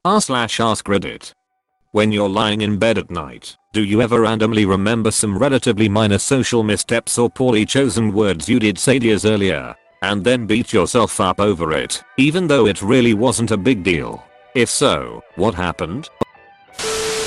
r/AskReddit. When you're lying in bed at night, do you ever randomly remember some relatively minor social missteps or poorly chosen words you did say years earlier, and then beat yourself up over it, even though it really wasn't a big deal? If so, what happened?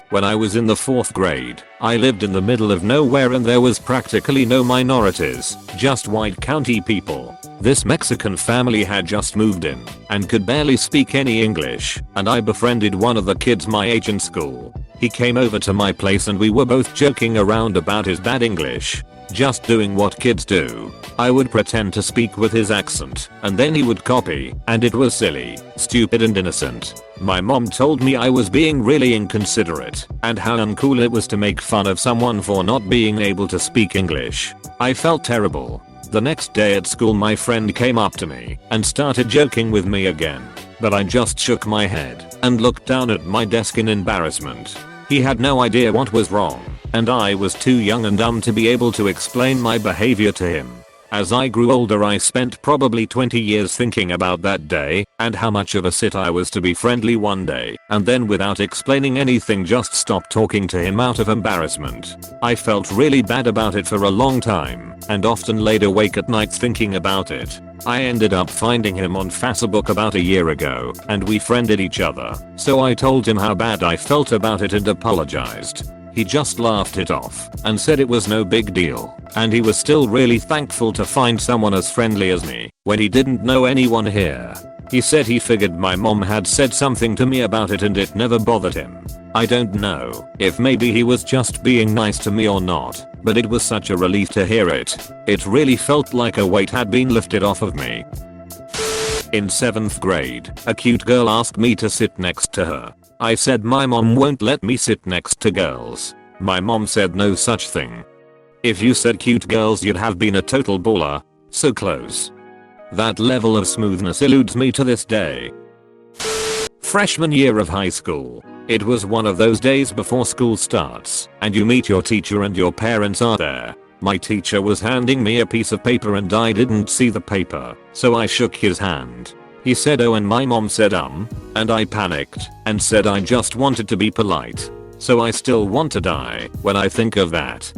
When I was in the 4th grade, I lived in the middle of nowhere and there was practically no minorities, just white county people. This Mexican family had just moved in and could barely speak any English, and I befriended one of the kids my age in school. He came over to my place and we were both joking around about his bad English. Just doing what kids do. I would pretend to speak with his accent, and then he would copy, and it was silly, stupid and innocent. My mom told me I was being really inconsiderate, and how uncool it was to make fun of someone for not being able to speak English. I felt terrible. The next day at school my friend came up to me and started joking with me again, but I just shook my head and looked down at my desk in embarrassment. He had no idea what was wrong, and I was too young and dumb to be able to explain my behavior to him. As I grew older I spent probably 20 years thinking about that day and how much of a sit I was to be friendly one day and then without explaining anything just stop talking to him out of embarrassment. I felt really bad about it for a long time and often laid awake at night thinking about it. I ended up finding him on Facebook about a year ago and we friended each other, so I told him how bad I felt about it and apologized. He just laughed it off and said it was no big deal, and he was still really thankful to find someone as friendly as me when he didn't know anyone here. He said he figured my mom had said something to me about it and it never bothered him. I don't know if maybe he was just being nice to me or not, but it was such a relief to hear it. It really felt like a weight had been lifted off of me. In 7th grade, a cute girl asked me to sit next to her. I said my mom won't let me sit next to girls. My mom said no such thing. If you said cute girls you'd have been a total baller. So close. That level of smoothness eludes me to this day. Freshman year of high school. It was one of those days before school starts, and you meet your teacher and your parents are there. My teacher was handing me a piece of paper and I didn't see the paper, so I shook his hand. He said oh and my mom said and I panicked and said I just wanted to be polite. So I still want to die when I think of that.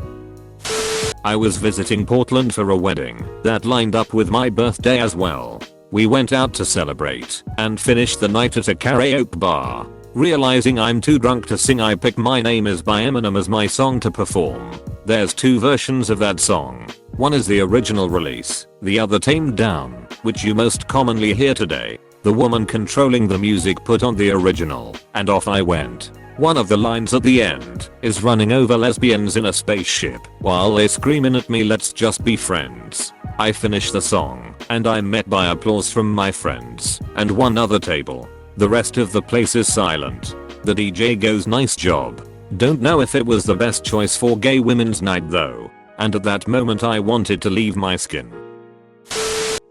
I was visiting Portland for a wedding that lined up with my birthday as well. We went out to celebrate and finished the night at a karaoke bar. Realizing I'm too drunk to sing I picked My Name Is by Eminem as my song to perform. There's 2 versions of that song. One is the original release, the other tamed down, which you most commonly hear today. The woman controlling the music put on the original, and off I went. One of the lines at the end is running over lesbians in a spaceship while they screaming at me let's just be friends. I finish the song and I'm met by applause from my friends and one other table. The rest of the place is silent. The DJ goes nice job. Don't know if it was the best choice for gay women's night though. And at that moment I wanted to leave my skin.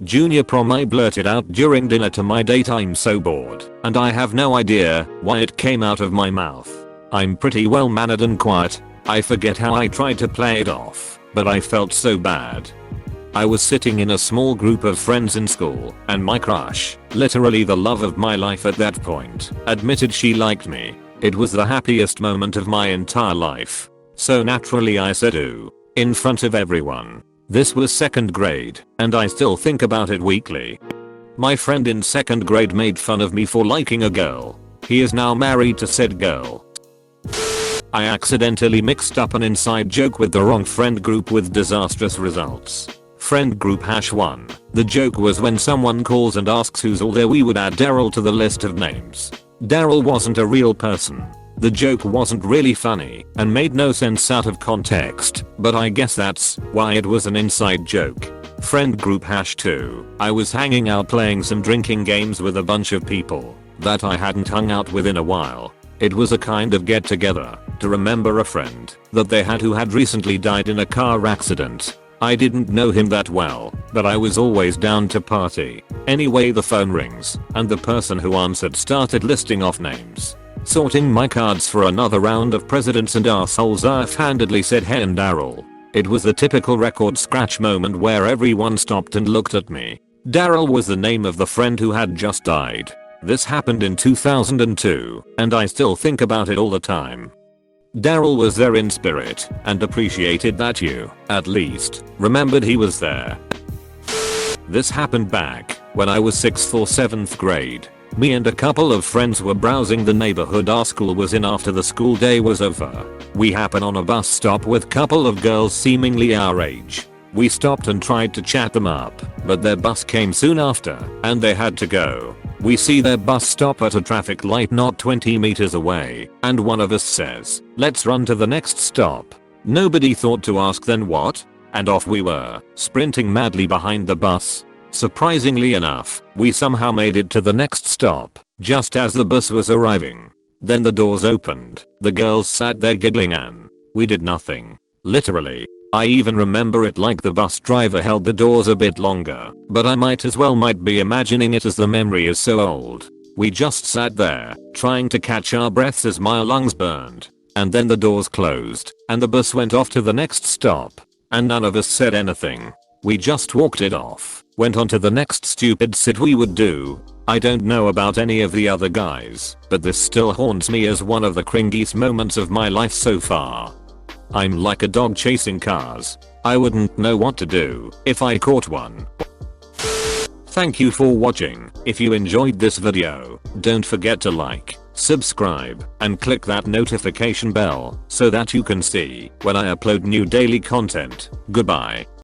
Junior prom I blurted out during dinner to my date I'm so bored, and I have no idea why it came out of my mouth. I'm pretty well mannered and quiet. I forget how I tried to play it off, but I felt so bad. I was sitting in a small group of friends in school, and my crush, literally the love of my life at that point, admitted she liked me. It was the happiest moment of my entire life. So naturally I said ooh, in front of everyone. This was 2nd grade, and I still think about it weekly. My friend in 2nd grade made fun of me for liking a girl. He is now married to said girl. I accidentally mixed up an inside joke with the wrong friend group with disastrous results. Friend group #1. The joke was when someone calls and asks who's all there we would add Daryl to the list of names. Daryl wasn't a real person. The joke wasn't really funny and made no sense out of context, but I guess that's why it was an inside joke. Friend group #2. I was hanging out playing some drinking games with a bunch of people that I hadn't hung out with in a while. It was a kind of get together to remember a friend that they had who had recently died in a car accident. I didn't know him that well, but I was always down to party. Anyway the phone rings and the person who answered started listing off names. Sorting my cards for another round of presidents and arseholes I offhandedly said hey and Daryl. It was the typical record scratch moment where everyone stopped and looked at me. Daryl was the name of the friend who had just died. This happened in 2002, and I still think about it all the time. Daryl was there in spirit and appreciated that you, at least, remembered he was there. This happened back when I was 6th or 7th grade. Me and a couple of friends were browsing the neighborhood our school was in after the school day was over. We happened on a bus stop with couple of girls seemingly our age. We stopped and tried to chat them up, but their bus came soon after, and they had to go. We see their bus stop at a traffic light not 20 meters away, and one of us says, "Let's run to the next stop." Nobody thought to ask then what? And off we were, sprinting madly behind the bus. Surprisingly enough, we somehow made it to the next stop, just as the bus was arriving. Then the doors opened, the girls sat there giggling and we did nothing. Literally. I even remember it like the bus driver held the doors a bit longer, but I might be imagining it as the memory is so old. We just sat there, trying to catch our breaths as my lungs burned. And then the doors closed, and the bus went off to the next stop. And none of us said anything. We just walked it off, went on to the next stupid sit we would do. I don't know about any of the other guys, but this still haunts me as one of the cringiest moments of my life so far. I'm like a dog chasing cars. I wouldn't know what to do if I caught one. Thank you for watching. If you enjoyed this video, don't forget to like, subscribe, and click that notification bell so that you can see when I upload new daily content. Goodbye.